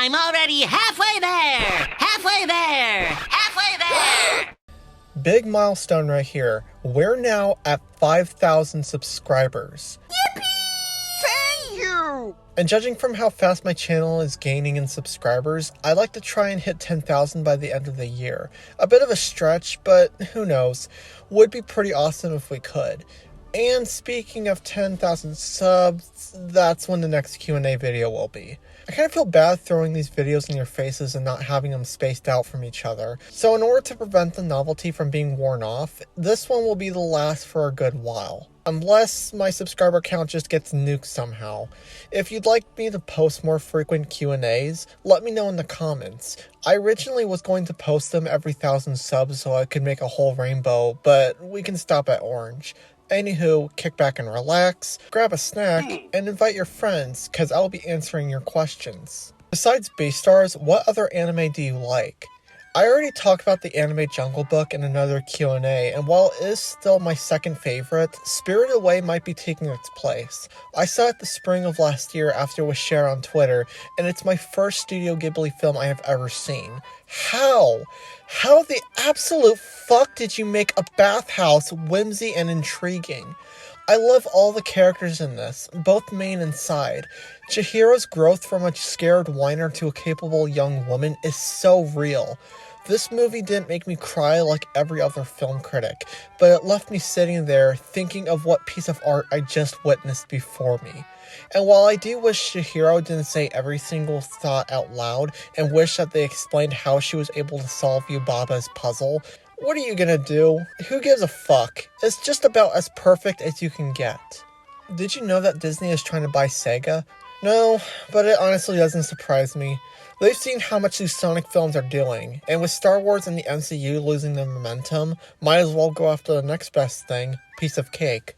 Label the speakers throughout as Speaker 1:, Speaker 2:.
Speaker 1: I'm already halfway there! Halfway there! Halfway there!
Speaker 2: Big milestone right here. We're now at 5,000 subscribers.
Speaker 3: Thank you!
Speaker 2: And judging from how fast my channel is gaining in subscribers, I'd like to try and hit 10,000 by the end of the year. A bit of a stretch, but who knows. Would be pretty awesome if we could. And speaking of 10,000 subs, that's when the next Q&A video will be. I kind of feel bad throwing these videos in your faces and not having them spaced out from each other. So in order to prevent the novelty from being worn off, this one will be the last for a good while. Unless my subscriber count just gets nuked somehow. If you'd like me to post more frequent Q&As, let me know in the comments. I originally was going to post them every 1,000 subs so I could make a whole rainbow, but we can stop at orange. Anywho, kick back and relax, grab a snack, and invite your friends, cause I'll be answering your questions. Besides Beastars, what other anime do you like? I already talked about the anime Jungle Book in another Q&A, and while it is still my second favorite, Spirited Away might be taking its place. I saw it the spring of last year after it was shared on Twitter, and it's my first Studio Ghibli film I have ever seen. How? How the absolute fuck did you make a bathhouse whimsy and intriguing? I love all the characters in this, both main and side. Chihiro's growth from a scared whiner to a capable young woman is so real. This movie didn't make me cry like every other film critic, but it left me sitting there thinking of what piece of art I just witnessed before me. And while I do wish Chihiro didn't say every single thought out loud and wish that they explained how she was able to solve Yubaba's puzzle, what are you gonna do? Who gives a fuck? It's just about as perfect as you can get. Did you know that Disney is trying to buy Sega? No, but it honestly doesn't surprise me. They've seen how much these Sonic films are doing, and with Star Wars and the MCU losing their momentum, might as well go after the next best thing, piece of cake.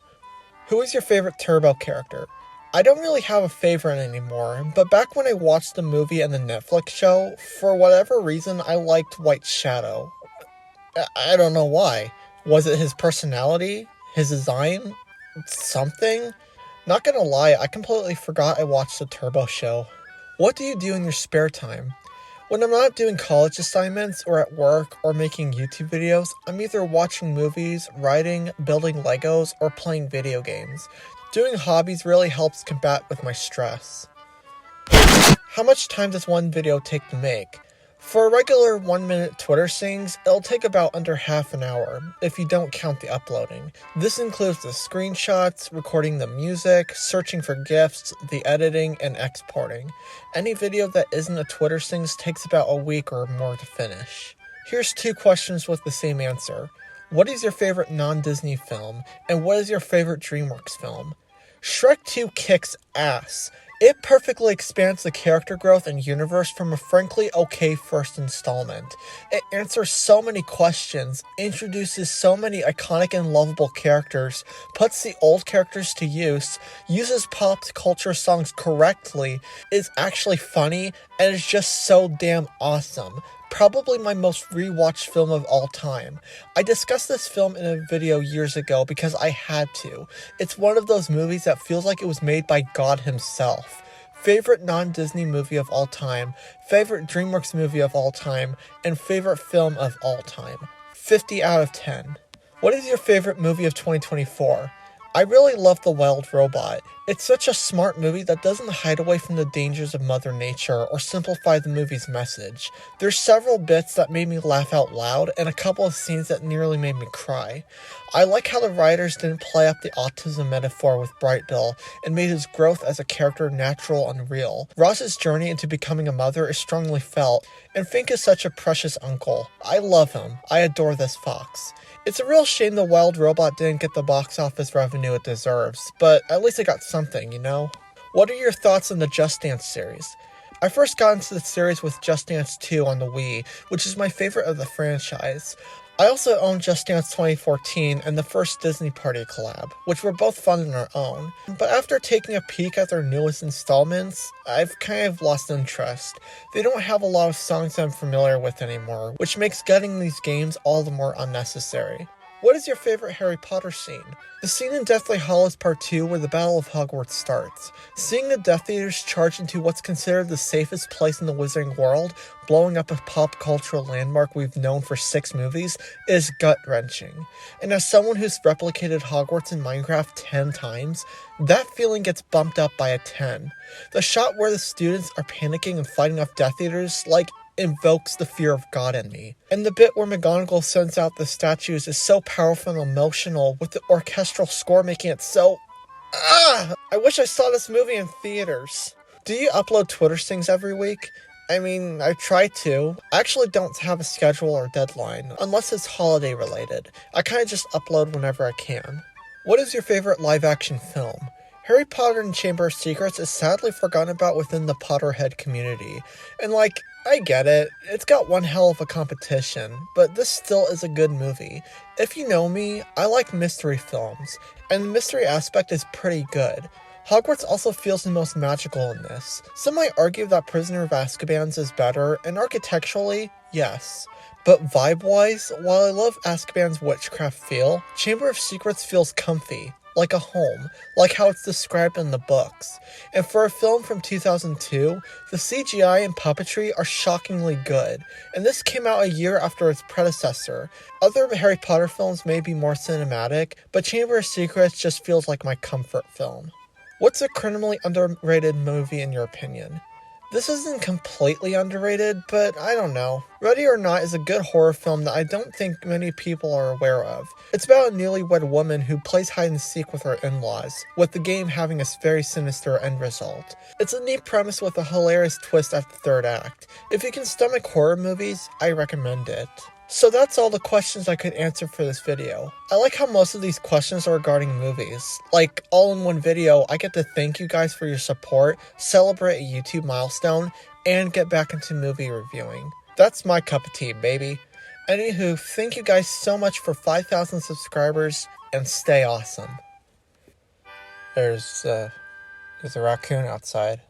Speaker 2: Who is your favorite Turbo character? I don't really have a favorite anymore, but back when I watched the movie and the Netflix show, for whatever reason I liked White Shadow. I don't know why. Was it his personality? His design? Something? Not gonna lie, I completely forgot I watched the Turbo show. What do you do in your spare time? When I'm not doing college assignments or at work or making YouTube videos, I'm either watching movies, writing, building Legos, or playing video games. Doing hobbies really helps combat with my stress. How much time does one video take to make? For a regular 1-minute Twitter sings, it'll take about under half an hour, if you don't count the uploading. This includes the screenshots, recording the music, searching for GIFs, the editing, and exporting. Any video that isn't a Twitter sings takes about a week or more to finish. Here's 2 questions with the same answer. What is your favorite non-Disney film, and what is your favorite DreamWorks film? Shrek 2 kicks ass. It perfectly expands the character growth and universe from a frankly okay first installment. It answers so many questions, introduces so many iconic and lovable characters, puts the old characters to use, uses pop culture songs correctly, is actually funny, and is just so damn awesome. Probably my most rewatched film of all time. I discussed this film in a video years ago because I had to. It's one of those movies that feels like it was made by God himself. Favorite non-Disney movie of all time, favorite DreamWorks movie of all time, and favorite film of all time. 50 out of 10. What is your favorite movie of 2024? I really love The Wild Robot. It's such a smart movie that doesn't hide away from the dangers of Mother Nature or simplify the movie's message. There's several bits that made me laugh out loud and a couple of scenes that nearly made me cry. I like how the writers didn't play up the autism metaphor with Bright Bill and made his growth as a character natural and real. Ross's journey into becoming a mother is strongly felt, and Fink is such a precious uncle. I love him. I adore this fox. It's a real shame The Wild Robot didn't get the box office revenue it deserves, but at least it got something, you know? What are your thoughts on the Just Dance series? I first got into the series with Just Dance 2 on the Wii, which is my favorite of the franchise. I also own Just Dance 2014 and the first Disney Party collab, which were both fun in their own. But after taking a peek at their newest installments, I've kind of lost interest. They don't have a lot of songs I'm familiar with anymore, which makes getting these games all the more unnecessary. What is your favorite Harry Potter scene? The scene in Deathly Hallows Part 2 where the Battle of Hogwarts starts. Seeing the Death Eaters charge into what's considered the safest place in the Wizarding world, blowing up a pop cultural landmark we've known for 6 movies, is gut-wrenching. And as someone who's replicated Hogwarts in Minecraft 10 times, that feeling gets bumped up by a 10. The shot where the students are panicking and fighting off Death Eaters, invokes the fear of God in me. And the bit where McGonagall sends out the statues is so powerful and emotional, with the orchestral score making it so... I wish I saw this movie in theaters. Do you upload Twitter things every week? I mean, I try to. I actually don't have a schedule or deadline, unless it's holiday related. I kinda just upload whenever I can. What is your favorite live-action film? Harry Potter and Chamber of Secrets is sadly forgotten about within the Potterhead community. And I get it, it's got one hell of a competition, but this still is a good movie. If you know me, I like mystery films, and the mystery aspect is pretty good. Hogwarts also feels the most magical in this. Some might argue that Prisoner of Azkaban's is better, and architecturally, yes. But vibe-wise, while I love Azkaban's witchcraft feel, Chamber of Secrets feels comfy. Like a home, like how it's described in the books. And for a film from 2002, the CGI and puppetry are shockingly good, and this came out a year after its predecessor. Other Harry Potter films may be more cinematic, but Chamber of Secrets just feels like my comfort film. What's a criminally underrated movie in your opinion? This isn't completely underrated, but I don't know. Ready or Not is a good horror film that I don't think many people are aware of. It's about a newlywed woman who plays hide and seek with her in-laws, with the game having a very sinister end result. It's a neat premise with a hilarious twist at the third act. If you can stomach horror movies, I recommend it. So that's all the questions I could answer for this video. I like how most of these questions are regarding movies. All in one video, I get to thank you guys for your support, celebrate a YouTube milestone, and get back into movie reviewing. That's my cup of tea, baby. Anywho, thank you guys so much for 5,000 subscribers, and stay awesome. There's a raccoon outside.